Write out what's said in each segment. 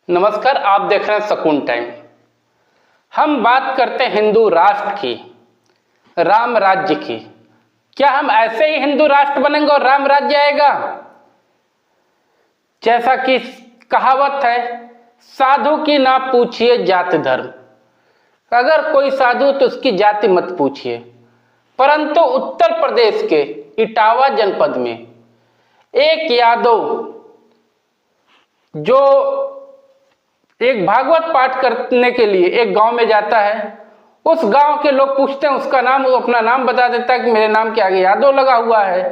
नमस्कार, आप देख रहे हैं सकून टाइम। हम बात करते हैं हिंदू राष्ट्र की, राम राज्य की। क्या हम ऐसे ही हिंदू राष्ट्र बनेंगे और राम राज्य आएगा? जैसा कि कहावत है, साधु की ना पूछिए जाति धर्म। अगर कोई साधु तो उसकी जाति मत पूछिए। परंतु उत्तर प्रदेश के इटावा जनपद में एक यादव जो एक भागवत पाठ करने के लिए एक गांव में जाता है, उस गांव के लोग पूछते हैं उसका नाम, वो अपना नाम बता देता है कि मेरे नाम के आगे यादव लगा हुआ है।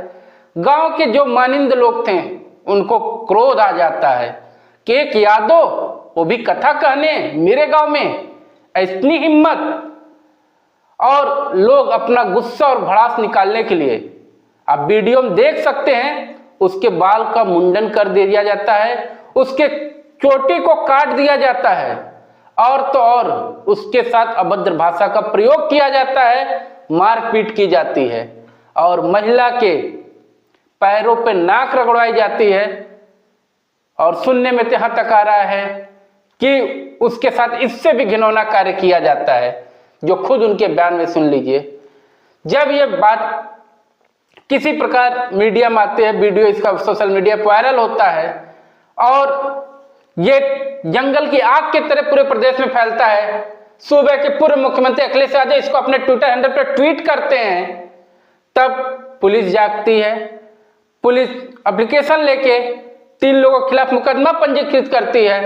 गांव के जो मानिंद लोग थे उनको क्रोध आ जाता है कि एक यादव, वो भी कथा कहने मेरे गांव में, इतनी हिम्मत। और लोग अपना गुस्सा और भड़ास निकालने के लिए, आप वीडियो में देख सकते हैं, उसके बाल का मुंडन कर दिया जाता है, उसके चोटी को काट दिया जाता है, और तो और उसके साथ अभद्र भाषा का प्रयोग किया जाता है, मारपीट की जाती है और महिला के पैरों पे नाक रगड़वाई जाती है। और सुनने में यहाँ तक आ रहा है कि उसके साथ इससे भी घिनौना कार्य किया जाता है, जो खुद उनके बयान में सुन लीजिए। जब ये बात किसी प्रकार मीडिया में आती है, वीडियो इसका सोशल मीडिया पर वायरल होता है और ये जंगल की आग की तरह पूरे प्रदेश में फैलता है। सूबे के पूर्व मुख्यमंत्री अखिलेश यादव इसको अपने ट्विटर हैंडल पर ट्वीट करते हैं, तब पुलिस जागती है। पुलिस एप्लीकेशन लेके 3 लोगों के खिलाफ मुकदमा पंजीकृत करती है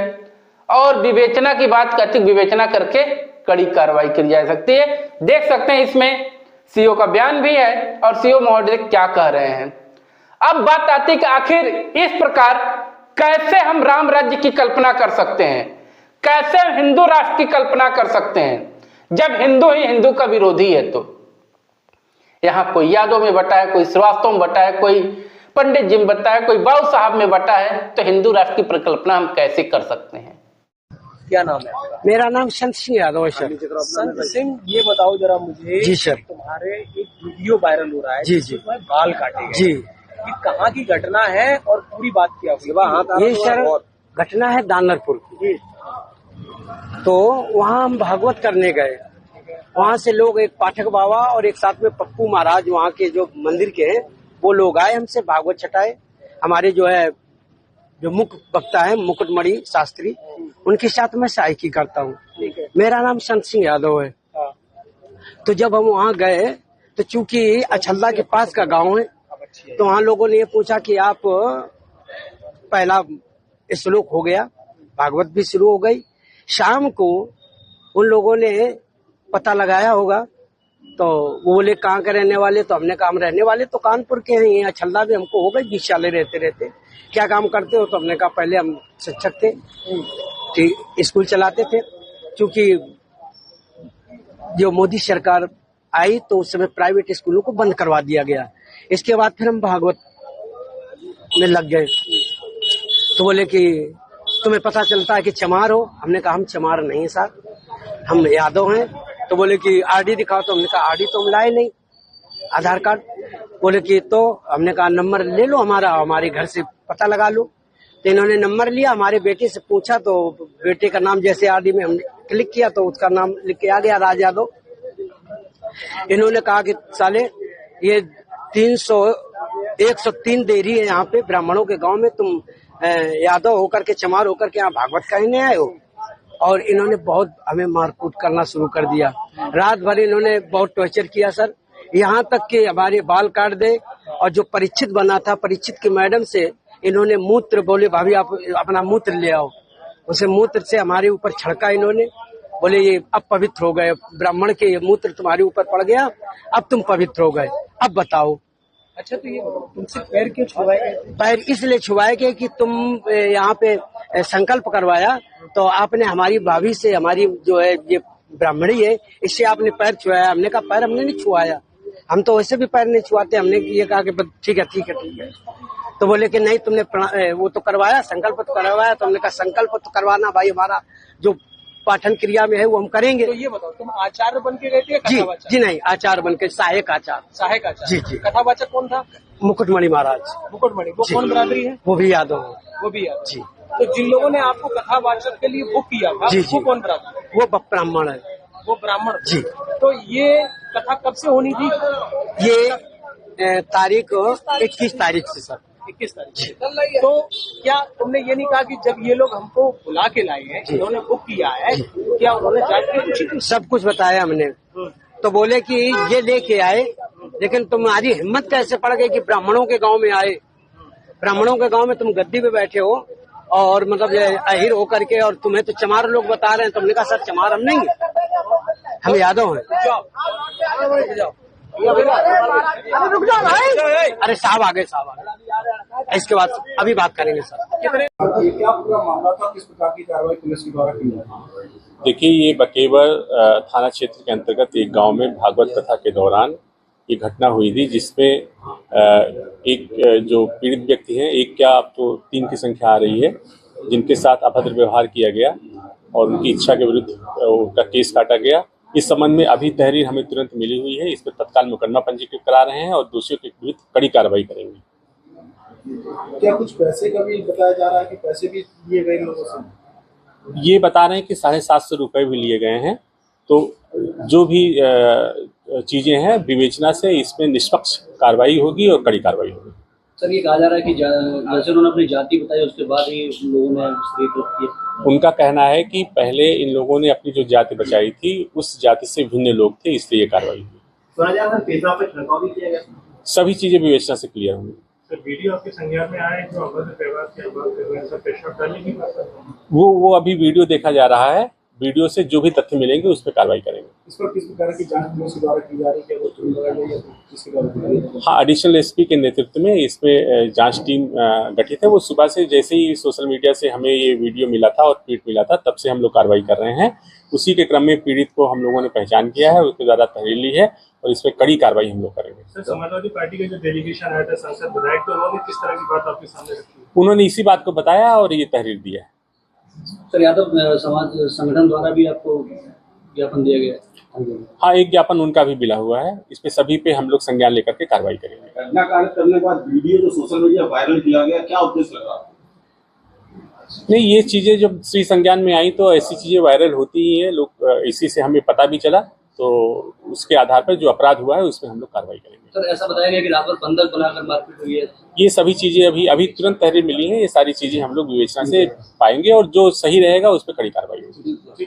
और विवेचना की बात कहती, विवेचना करके कड़ी कार्रवाई की जा सकती है। देख सकते हैं इसमें सीओ का बयान भी है और सीओ महोदय क्या कह रहे हैं। अब बात आती है कि आखिर इस प्रकार कैसे हम राम राज्य की कल्पना कर सकते हैं, कैसे हम हिंदू राष्ट्र की कल्पना कर सकते हैं, जब हिंदू ही हिंदू का विरोधी है। तो यहां कोई यादव में बटा है, कोई श्रीवास्तव में बटा है, कोई पंडित जी में बटा है, कोई बाबू साहब में बटा है, तो हिंदू राष्ट्र की परिकल्पना हम कैसे कर सकते हैं? क्या नाम है आपका? मेरा नाम संत सिंह यादव है सर। संत सिंह, ये बताओ जरा मुझे। जी सर। तुम्हारे एक वीडियो वायरल हो रहा है जी जी, बाल काटे गए। जी, ये कहाँ की घटना है और पूरी बात क्या हुई? ये सर घटना है दानरपुर की। तो वहाँ हम भागवत करने गए, वहाँ से लोग, एक पाठक बाबा और एक साथ में पप्पू महाराज वहाँ के जो मंदिर के हैं, वो लोग आए हमसे भागवत छटाए। हमारे जो मुख्य वक्ता है मुकुटमणि शास्त्री, उनके साथ मैं सहायकी करता हूँ। मेरा नाम संत सिंह यादव है। तो जब हम वहाँ गए तो चूंकि अछल्ला के पास का गांव है, तो वहाँ लोगों ने ये पूछा कि आप, पहला श्लोक हो गया, भागवत भी शुरू हो गई। शाम को उन लोगों ने पता लगाया होगा, तो वो बोले कहाँ के रहने वाले? तो हमने कहा हम रहने वाले तो कानपुर के हैं, यहाँ अछल्ला भी हमको हो गए 20 साल रहते। क्या काम करते हो? तो हमने कहा पहले हम शिक्षक थे, स्कूल चलाते थे। क्योंकि जो मोदी सरकार आई तो उस समय प्राइवेट स्कूलों को बंद करवा दिया गया। इसके बाद फिर हम भागवत में लग गए। तो बोले कि तुम्हें पता चलता है कि चमार हो? हमने कहा हम चमार नहीं साहब, हम यादव हैं। तो बोले कि आरडी दिखाओ। तो हमने कहा आरडी तो हम लाए नहीं, आधार कार्ड। बोले कि तो हमने कहा नंबर ले लो हमारा, हमारे घर से पता लगा लो। तो इन्होंने नंबर लिया, हमारे बेटे से पूछा, तो बेटे का नाम जैसे आरडी में हमने क्लिक किया तो उसका नाम लिख के आ गया, राज यादव। इन्होंने कहा कि साले ये 103 देरी है यहाँ पे ब्राह्मणों के गांव में, तुम यादव होकर के, चमार होकर के यहाँ भागवत कहने आए हो। और इन्होंने बहुत हमें मारकूट करना शुरू कर दिया। रात भर इन्होंने बहुत टॉर्चर किया सर, यहाँ तक कि हमारे बाल काट दे। और जो परीक्षित बना था, परीक्षित की मैडम से इन्होंने मूत्र, बोले भाभी आप अपना मूत्र ले आओ, उसे मूत्र से हमारे ऊपर छिड़का इन्होंने। बोले ये अब पवित्र हो गए, ब्राह्मण के ये मूत्र तुम्हारे ऊपर पड़ गया, अब तुम पवित्र हो गए, अब बताओ। अच्छा, तो ये तुमसे पैर क्यों छुआए? पैर इसलिए छुआए गए कि तुम यहाँ पे संकल्प करवाया, तो आपने हमारी भाभी से, हमारी जो है ये ब्राह्मणी है, इससे आपने पैर छुआया। हमने कहा पैर हमने नहीं छुआया, हम तो वैसे भी पैर नहीं छुआते। हमने ये कहा कि ठीक है। तो बोले कि नहीं तुमने वो तो करवाया, संकल्प तो करवाया। तो हमने कहा संकल्प तो करवाना भाई, हमारा जो पाठन क्रिया में है वो हम करेंगे। तो ये बताओ, तुम आचार्य बन के गए थे? जी नहीं, आचार्य बन के, सहायक आचार्य। जी। कथावाचक कौन था? मुकुटमणि महाराज। मुकुटमणि, वो कौन बरादरी है? वो भी यादव। वो भी यादव। जी। तो जिन लोगों ने आपको कथावाचक के लिए बुक किया था, जी, वो जी। कौन ब्राह्मण? वो ब्राह्मण है वो ब्राह्मण जी। तो ये कथा कब से होनी थी? ये तारीख 21 तारीख से सर। 21 तारीख से। तो क्या तुमने ये नहीं कहा कि जब ये लोग हमको बुला के लाए हैं, इन्होंने बुक किया है, क्या उन्होंने जांच की पूछी? सब कुछ बताया हमने। तो बोले कि ये लेके आए, लेकिन तुम्हारी हिम्मत कैसे पड़ गई कि ब्राह्मणों के गांव में आए? ब्राह्मणों के गांव में तुम गद्दी पे बैठे हो और मतलब ये अहिर होकर के, और तुम्हें तो चमार लोग बता रहे हैं। तुमने कहा सर चमार हम नहीं हैं, हम यादव हैं। रुक जाओ भाई। अरे साहब आगे, साहब आगे। इसके बाद अभी बात करेंगे सर। क्या पूरा मामला था, किस प्रकार की कार्रवाई पुलिस के द्वारा की जाए? देखिए, ये बकेवर थाना क्षेत्र के अंतर्गत एक गांव में भागवत कथा के दौरान ये घटना हुई थी, जिसमें एक जो पीड़ित व्यक्ति हैं, एक क्या अब तो 3 की संख्या आ रही है, जिनके साथ अभद्र व्यवहार किया गया और उनकी इच्छा के विरुद्ध उनका केस काटा गया। इस संबंध में अभी तहरीर हमें तुरंत मिली हुई है। इस पर तत्काल मुकदमा पंजीकृत करा रहे हैं और दोषियों के विरुद्ध कड़ी कार्रवाई करेंगे। क्या कुछ पैसे का भी बताया जा रहा है कि पैसे भी लिए गए लोगों से? ये बता रहे हैं कि 750 रुपये भी लिए गए हैं। तो जो भी चीजें हैं विवेचना से इसमें निष्पक्ष कार्रवाई होगी और कड़ी कार्रवाई होगी। सर, ये कहा जा रहा है कि जैसे उन्होंने अपनी जाति बताई, उसके बाद ही उन लोगों ने स्त्री किया। उनका कहना है कि पहले इन लोगों ने अपनी जो जाति बचाई थी, उस जाति से भिन्न लोग थे, इसलिए ये कार्रवाई हुई। सभी चीजें विवेचना से क्लियर होंगी। वीडियो आपके संज्ञान में आए जो अभद्र व्यवहार की बात कर रहे हैं, सब पेशा करने की बात कर रहे हैं। वो अभी वीडियो देखा जा रहा है। वीडियो से जो भी तथ्य मिलेंगे उस पर कार्रवाई करेंगे। इस पर किस प्रकार की जांच पुलिस द्वारा की जा रही है? वो चोरी लगाई गई है, किसके द्वारा की जा रही है? हाँ, एडिशनल एसपी के नेतृत्व में इसमें जांच टीम गठित है। वो सुबह से जैसे ही सोशल मीडिया से हमें ये वीडियो मिला था और ट्वीट मिला था, तब से हम लोग कार्रवाई कर रहे हैं। उसी के क्रम में पीड़ित को हम लोगों ने पहचान किया है, उसके द्वारा तहरीर ली है और इस पर कड़ी कार्रवाई हम लोग करेंगे। सर, समाजवादी पार्टी का जो डेलीगेशन आया था, सांसद विधायक, तो उन्होंने किस तरह की बात आपके सामने रखी? उन्होंने इसी बात को बताया और ये तहरीर दिया है। सर, यादव समाज संगठन द्वारा भी आपको ज्ञापन दिया गया है? हाँ, एक ज्ञापन उनका भी मिला हुआ है। इसमें सभी पे हम लोग संज्ञान लेकर के कार्रवाई करेंगे। घटना कांड करने के बाद वीडियो जो सोशल मीडिया वायरल किया गया, क्या उद्देश्य लगा? नहीं, ये चीजें जब श्री संज्ञान में आई तो ऐसी चीजें वायरल होती ही है। लोग इसी से हमें पता भी चला, तो उसके आधार पर जो अपराध हुआ है उसमें हम लोग कार्रवाई करेंगे। सर, ऐसा बताया गया कि रात भर बंधक बनाकर मारपीट हुई है। ये सभी चीजें अभी तुरंत तहरीर मिली है। ये सारी चीजें हम लोग विवेचना से पाएंगे और जो सही रहेगा उस पर कड़ी कार्रवाई होगी।